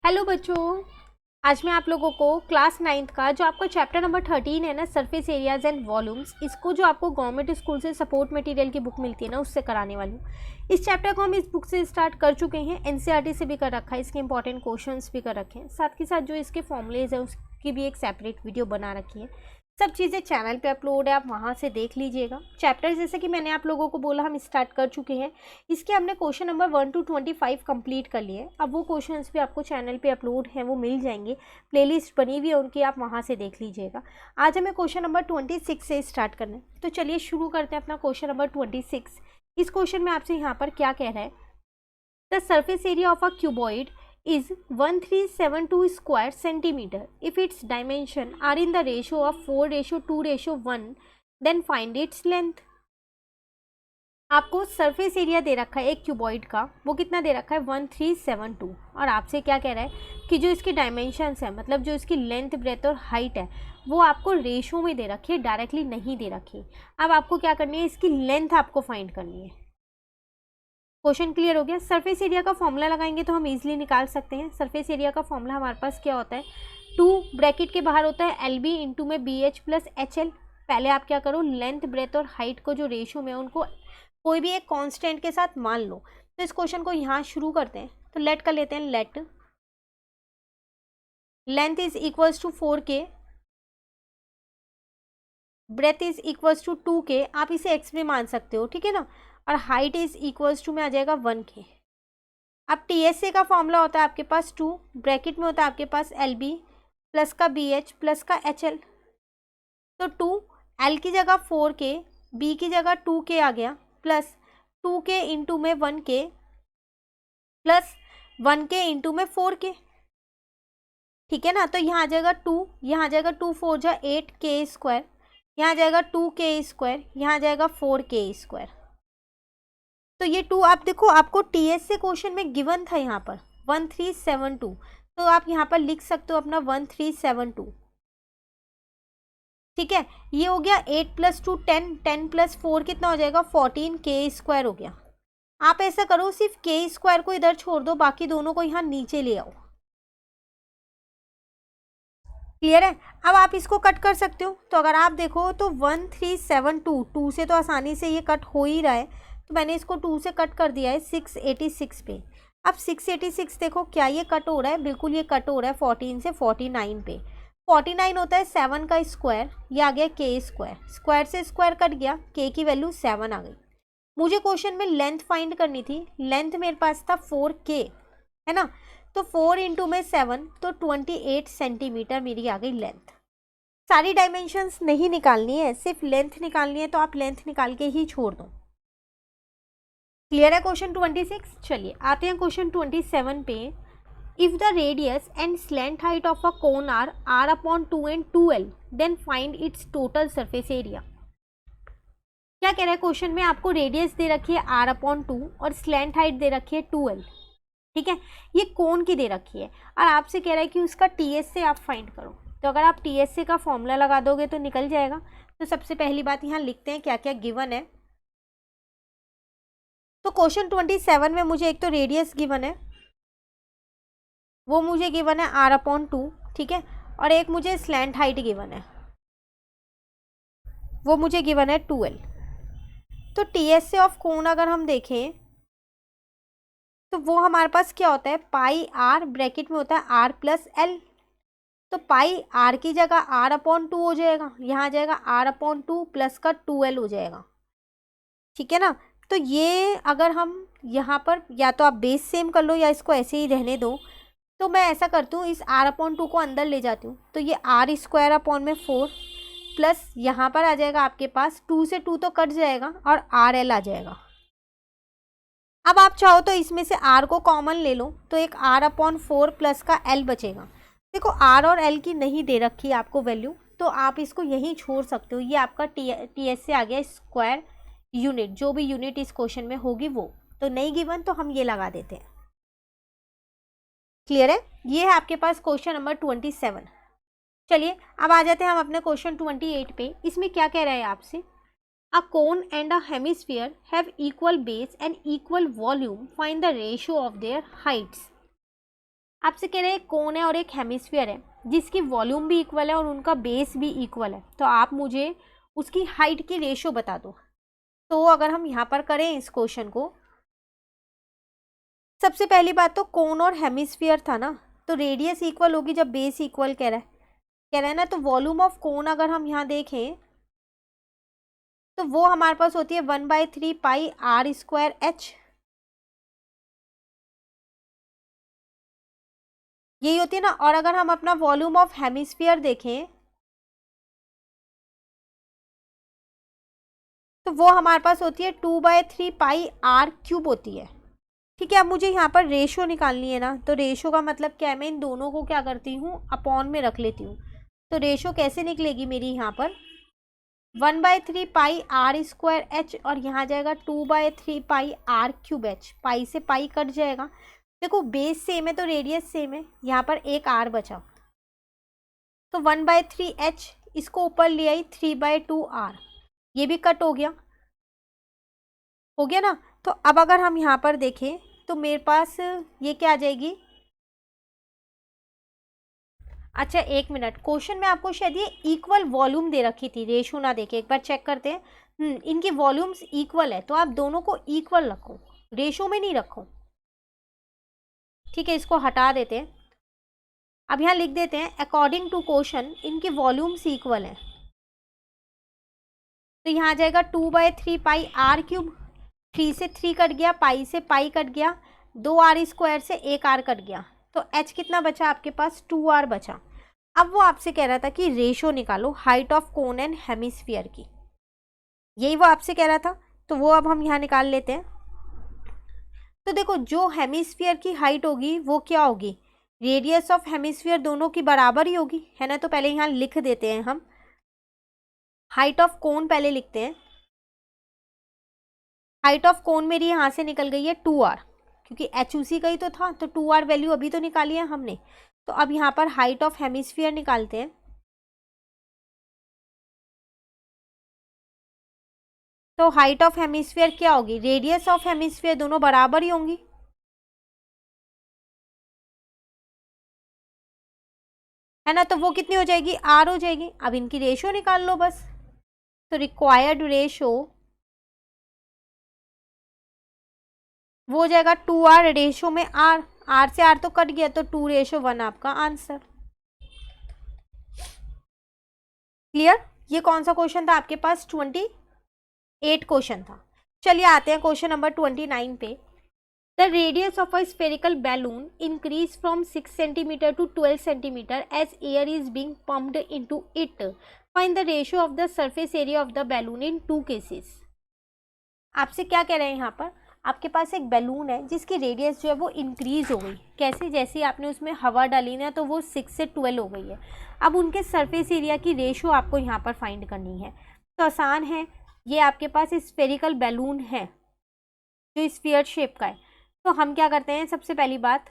Hello बच्चों, आज मैं आप लोगों को क्लास 9th का जो आपका चैप्टर नंबर 13 है ना, सरफेस एरियाज एंड वॉल्यूम्स, इसको जो आपको गवर्नमेंट स्कूल से सपोर्ट मटेरियल की बुक मिलती है ना, उससे कराने वाली हूँ। इस चैप्टर को हम इस बुक से स्टार्ट कर चुके हैं, एनसीईआरटी से भी कर रखा है, इसके इंपॉर्टेंट क्वेश्चंस भी कर रखे हैं, साथ ही साथ जो इसके फॉर्मुलेज है उसकी भी एक सेपरेट वीडियो बना रखी है। सब चीज़ें चैनल पे अपलोड है, आप वहाँ से देख लीजिएगा। चैप्टर जैसे कि मैंने आप लोगों को बोला हम स्टार्ट कर चुके हैं। इसके हमने क्वेश्चन नंबर 1 to 25 कंप्लीट कर लिए। अब वो क्वेश्चंस भी आपको चैनल पे अपलोड हैं, वो मिल जाएंगे, प्लेलिस्ट बनी हुई है उनकी, आप वहाँ से देख लीजिएगा। आज हमें क्वेश्चन नंबर 26 से स्टार्ट करना है, तो चलिए शुरू करते हैं अपना क्वेश्चन नंबर 26। इस क्वेश्चन में आपसे यहाँ पर क्या कह रहा है, the surface area of a cuboid is 1372 square centimeter. If its dimension are in the ratio of 4:2:1, then find its length. आपको सरफेस एरिया दे रखा है एक क्यूबॉइड का, वो कितना दे रखा है 1372, और आपसे क्या कह रहा है कि जो इसकी डायमेंशंस है, मतलब जो इसकी लेंथ ब्रेथ और हाइट है, वो आपको रेशो में दे रखी है, डायरेक्टली नहीं दे रखी। अब आपको क्या करनी है, इसकी लेंथ आपको फाइंड करनी है। क्वेश्चन क्लियर हो गया। सरफेस एरिया का फॉर्मूला लगाएंगे तो हम इजीली निकाल सकते हैं। सरफेस एरिया का फॉर्मूला हमारे पास क्या होता है, 2 ब्रैकेट के बाहर होता है LB इंटू में BH प्लस HL। पहले आप क्या करो, लेंथ ब्रेथ और हाइट को जो रेशियो में उनको कोई भी एक कांस्टेंट के साथ मान लो। तो इस क्वेश्चन को यहाँ शुरू करते हैं, तो लेट कर लेते हैं। Let length is equals to 4K, breadth is equals to 2K, आप इसे x में मान सकते हो, ठीक है ना, और हाइट इज इक्वल्स टू में आ जाएगा 1K। अब TSA का फॉर्मूला होता है आपके पास 2, ब्रैकेट में होता है आपके पास LB प्लस का BH प्लस का HL। तो 2 L की जगह 4K, B की जगह 2K आ गया, प्लस 2K इंटू में 1K प्लस 1K इंटू में 4K, ठीक है ना। तो यहाँ आ जाएगा 2, यहाँ आ जाएगा 2 4 जा 8K स्क्वायर, यहाँ आ जाएगा 2K स्क्वायर, यहाँ आ जाएगा 4K स्क्वायर। तो ये 2 आप देखो, आपको TSA क्वेश्चन में गिवन था यहाँ पर 1372, तो आप यहाँ पर लिख सकते हो अपना 1372, ठीक है। ये हो गया 8 प्लस 2 10, 10 प्लस 4 कितना हो जाएगा 14K स्क्वायर हो गया। आप ऐसा करो, सिर्फ K स्क्वायर को इधर छोड़ दो, बाकी दोनों को यहाँ नीचे ले आओ। क्लियर है। अब आप इसको कट कर सकते हो, तो अगर आप देखो तो 1372, 2 से तो आसानी से ये कट हो ही रहा है, तो मैंने इसको 2 से कट कर दिया है 686 पे। अब 686 देखो क्या ये कट हो रहा है, बिल्कुल ये कट हो रहा है 14 से 49 पे। 49 होता है 7 का स्क्वायर, ये आ गया K स्क्वायर, स्क्वायर से स्क्वायर कट गया, K की वैल्यू 7 आ गई। मुझे क्वेश्चन में लेंथ फाइंड करनी थी, लेंथ मेरे पास था 4K, है ना, तो 4 इंटू में 7, तो 28 सेंटीमीटर मेरी आ गई लेंथ। सारी डायमेंशंस नहीं निकालनी है, सिर्फ लेंथ निकालनी है, तो आप लेंथ निकाल के ही छोड़ दो। क्लियर है क्वेश्चन 26। चलिए आते हैं क्वेश्चन 27 पे। If the radius and slant height of a cone are R/2 and 2L, then find its total surface area. क्या कह रहा है क्वेश्चन में, आपको रेडियस दे रखी है R/2 और स्लैंट हाइट दे रखी है 2L, ठीक है, ये कोन की दे रखी है, और आपसे कह रहा है कि उसका TSA आप फाइंड करो। तो अगर आप TSA का फॉर्मूला लगा दोगे तो निकल जाएगा। तो सबसे पहली बात यहाँ लिखते हैं क्या क्या गिवन है। तो क्वेश्चन 27 में मुझे एक तो रेडियस गिवन है, वो मुझे गिवन है R/2, ठीक है, और एक मुझे स्लैंट हाइट गिवन है, वो मुझे गिवन है 2L। तो TSA ऑफ कोन अगर हम देखें तो वो हमारे पास क्या होता है, पाई R, ब्रैकेट में होता है R प्लस L। तो पाई R की जगह R/2 हो जाएगा, यहाँ आ जाएगा R/2 प्लस का 2L हो जाएगा, ठीक है ना। तो ये अगर हम यहाँ पर या तो आप बेस सेम कर लो या इसको ऐसे ही रहने दो, तो मैं ऐसा करती हूँ, इस R/2 को अंदर ले जाती हूँ, तो ये R स्क्वायर अपॉन में 4 प्लस यहाँ पर आ जाएगा आपके पास 2 से 2 तो कट जाएगा और RL आ जाएगा। अब आप चाहो तो इसमें से R को कॉमन ले लो, तो एक R/4 प्लस का L बचेगा। देखो R और L की नहीं दे रखी है आपको वैल्यू, तो आप इसको यहीं छोड़ सकते हो। ये आपका TSA आ गया स्क्वायर यूनिट, जो भी यूनिट इस क्वेश्चन में होगी वो तो नहीं गिवन, तो हम ये लगा देते हैं। क्लियर है। ये है आपके पास क्वेश्चन नंबर 27। चलिए अब आ जाते हैं हम अपने क्वेश्चन 28 पे। इसमें क्या कह रहा है आपसे, a cone and a hemisphere have equal base and equal volume, find the ratio of their heights। आपसे कह रहे हैं कोन है और एक हेमिस्फीयर है जिसकी वॉल्यूम भी इक्वल है और उनका बेस भी इक्वल है, तो आप मुझे उसकी हाइट की रेशो बता दो। तो अगर हम यहाँ पर करें इस क्वेश्चन को, सबसे पहली बात तो कोन और हेमिस्फीयर था ना, तो रेडियस इक्वल होगी जब बेस इक्वल कह रहा है ना, तो वॉल्यूम ऑफ कोन अगर हम यहाँ देखें तो वो हमारे पास होती है 1/3 पाई आर स्क्वायर एच, यही होती है ना। और अगर हम अपना वॉल्यूम ऑफ हेमिस्फीयर देखें तो वो हमारे पास होती है 2/3 पाई आर क्यूब होती है। ठीक है, अब मुझे यहाँ पर रेशो निकालनी है ना, तो रेशो का मतलब क्या है, मैं इन दोनों को क्या करती हूँ, अपॉन में रख लेती हूँ। तो रेशो कैसे निकलेगी मेरी यहाँ पर 1/3 पाई आर स्क्वायर एच और यहाँ जाएगा 2/3 पाई आर क्यूब एच, पाई से पाई कट जाएगा। देखो बेस सेम है तो रेडियस सेम है, यहाँ पर एक आर बचा, तो 1/3 एच, इसको ऊपर ले आई 3/2 आर, ये भी कट हो गया ना। तो अब अगर हम यहाँ पर देखें तो मेरे पास ये क्या आ जाएगी, अच्छा एक मिनट, क्वेश्चन में आपको शायद ये इक्वल वॉल्यूम दे रखी थी, रेशो ना देके, एक बार चेक करते हैं। इनकी वॉल्यूम्स इक्वल है, तो आप दोनों को इक्वल रखो, रेशो में नहीं रखो। ठीक है, इसको हटा देते हैं। अब यहाँ लिख देते हैं अकॉर्डिंग टू क्वेश्चन इनकी वॉल्यूम्स इक्वल है, तो यहाँ आ जाएगा 2/3 पाई आर क्यूब, 3 से 3 कट गया, पाई से पाई कट गया, 2 आर स्क्वायर से 1 आर कट गया, तो एच कितना बचा आपके पास 2 आर बचा। अब वो आपसे कह रहा था कि रेशो निकालो height of cone and hemisphere की, यही वो आपसे कह रहा था, तो वो अब हम यहाँ निकाल लेते हैं। तो देखो जो हेमिस्फीयर की हाइट होगी वो क्या होगी, रेडियस ऑफ हेमिस्फीयर दोनों की बराबर ही होगी, है ना। तो पहले यहाँ लिख देते हैं हम, हाइट ऑफ कोन पहले लिखते हैं। हाइट ऑफ कोन मेरी यहाँ से निकल गई है 2r, क्योंकि एच उसी का ही तो था, तो 2r वैल्यू अभी तो निकाली है हमने। तो अब यहाँ पर हाइट ऑफ हेमिस्फीयर निकालते हैं। तो हाइट ऑफ हेमिस्फीयर क्या होगी, रेडियस ऑफ हेमिस्फीयर दोनों बराबर ही होंगी, है ना। तो वो कितनी हो जाएगी, r हो जाएगी। अब इनकी रेशो निकाल लो बस, तो रिक्वायर्ड रेशो वो हो जाएगा 2r रेशो में r से r तो कट गया, तो 2:1 आपका आंसर। क्लियर। ये कौन सा क्वेश्चन था आपके पास, 28 क्वेश्चन था। चलिए आते हैं क्वेश्चन नंबर 29 पे। The radius of a spherical balloon increase from 6 centimetre to 12 centimetre as air is being pumped into it, find the ratio of the surface area of the balloon in 2 cases. आपसे क्या कह रहे हैं यहाँ पर, आपके पास एक बैलून है जिसकी रेडियस जो है वो इंक्रीज हो गई, कैसे, जैसे आपने उसमें हवा डाली ना, तो वो 6 से 12 हो गई है। अब उनके सरफेस एरिया की रेशो आपको यहाँ पर फाइंड करनी है, तो आसान है। ये आपके पास स्फेरिकल बैलून है जो स्फीयर शेप का है, तो हम क्या करते हैं, सबसे पहली बात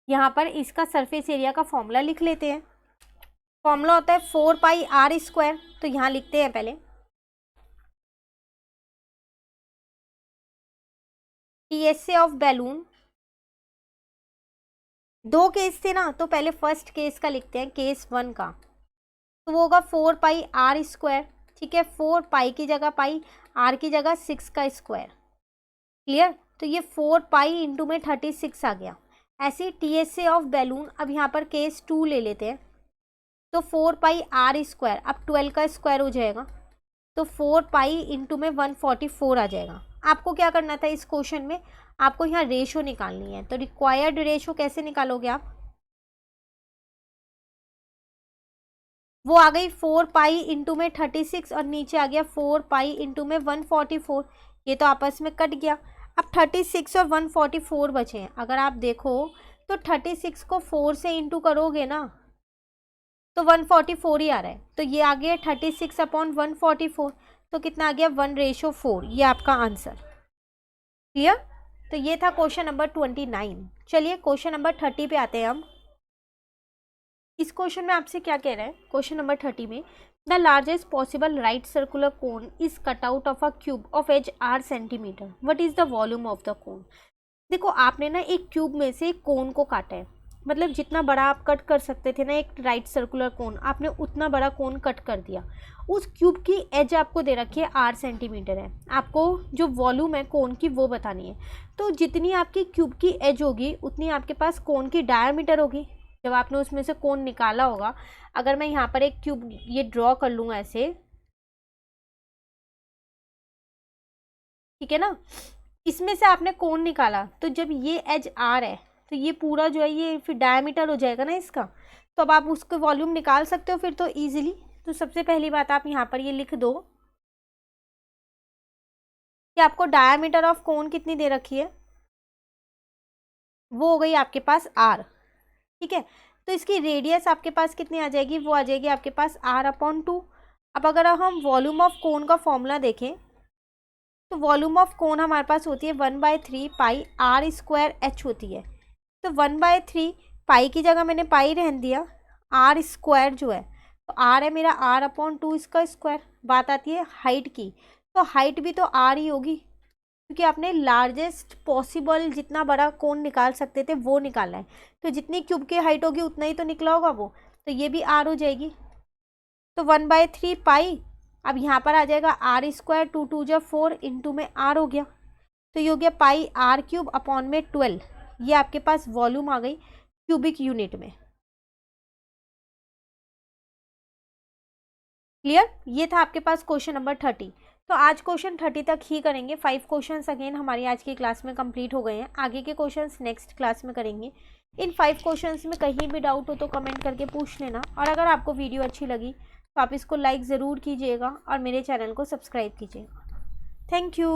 यहाँ पर इसका सरफेस एरिया का फॉर्मूला लिख लेते हैं। फॉर्मूला होता है 4πr², तो यहाँ लिखते हैं पहले टीएसए ऑफ बैलून। 2 केस थे ना, तो पहले फर्स्ट केस का लिखते हैं, केस 1 का, तो वो होगा 4πr²। ठीक है, 4 पाई की जगह पाई, r की जगह 6 का स्क्वायर। क्लियर, तो ये 4 पाई इंटू में 36 आ गया। ऐसे टीएसए ऑफ बैलून, अब यहाँ पर केस 2 ले लेते हैं, तो 4πr², अब 12 का स्क्वायर हो जाएगा, तो 4 पाई इंटू में 144 आ जाएगा। आपको क्या करना था इस क्वेश्चन में, आपको यहाँ रेशो निकालनी है, तो रिक्वायर्ड रेशो कैसे निकालोगे आप, वो आ गई 4 पाई इंटू में 36 और नीचे आ गया 4 पाई इंटू में 144, ये तो आपस में कट गया। अब 36 और 144 बचे हैं, अगर आप देखो तो 36 को 4 से इंटू करोगे ना तो 144 ही आ रहा है, तो ये आ गया 36/144, तो कितना आ गया 1:4, ये आपका आंसर। क्लियर, तो ये था क्वेश्चन नंबर 29। चलिए क्वेश्चन नंबर 30 पे आते हैं हम। इस क्वेश्चन में आपसे क्या कह रहा है, क्वेश्चन नंबर 30 में, the largest possible right circular cone is cut out of a cube of edge r centimetre, what is the volume of the cone. देखो आपने ना एक क्यूब में से एक कोन को काटा है, मतलब जितना बड़ा आप कट कर सकते थे ना एक राइट सर्कुलर कोन, आपने उतना बड़ा कोन कट कर दिया। उस क्यूब की एज आपको दे रखी है 8 सेंटीमीटर है, आपको जो वॉल्यूम है कोन की वो बतानी है। तो जितनी आपकी क्यूब की एज होगी उतनी आपके पास कोन की डायमीटर होगी। जब आपने उसमें से कोन निकाला होगा, अगर मैं यहाँ पर एक क्यूब ये ड्रॉ कर लूँ ऐसे, ठीक है ना, इसमें से आपने कोन निकाला, तो जब ये एज आर है तो ये पूरा जो है ये फिर डायमीटर हो जाएगा ना इसका। तो अब आप उसके वॉल्यूम निकाल सकते हो फिर तो इजीली। तो सबसे पहली बात आप यहाँ पर ये लिख दो कि आपको डायमीटर ऑफ कोन कितनी दे रखी है, वो हो गई आपके पास आर। ठीक है, तो इसकी रेडियस आपके पास कितनी आ जाएगी, वो आ जाएगी आपके पास r/2। अब अगर हम वॉल्यूम ऑफ कोन का फॉर्मूला देखें तो वॉल्यूम ऑफ कोन हमारे पास होती है 1/3 पाई r² होती है। तो 1/3 पाई की जगह मैंने पाई रहने दिया, r² जो है तो r है मेरा r/2 इसका स्क्वायर। बात आती है हाइट की, तो हाइट भी तो r ही होगी क्योंकि आपने लार्जेस्ट पॉसिबल जितना बड़ा कोन निकाल सकते थे वो निकाला है। तो जितनी क्यूब की हाइट होगी उतना ही तो निकला होगा वो, तो ये भी r हो जाएगी। तो 1/3 पाई, अब यहाँ पर आ जाएगा r², 2 2 जा 4 इंटू में r हो गया, तो ये हो गया पाई r³ अपॉन में 12। ये आपके पास वॉल्यूम आ गई क्यूबिक यूनिट में। क्लियर, ये था आपके पास क्वेश्चन नंबर 30। तो आज क्वेश्चन 30 तक ही करेंगे। 5 क्वेश्चंस अगेन हमारी आज की क्लास में कंप्लीट हो गए हैं। आगे के क्वेश्चंस नेक्स्ट क्लास में करेंगे। इन 5 क्वेश्चंस में कहीं भी डाउट हो तो कमेंट करके पूछ लेना, और अगर आपको वीडियो अच्छी लगी तो आप इसको लाइक ज़रूर कीजिएगा और मेरे चैनल को सब्सक्राइब कीजिएगा। Thank you.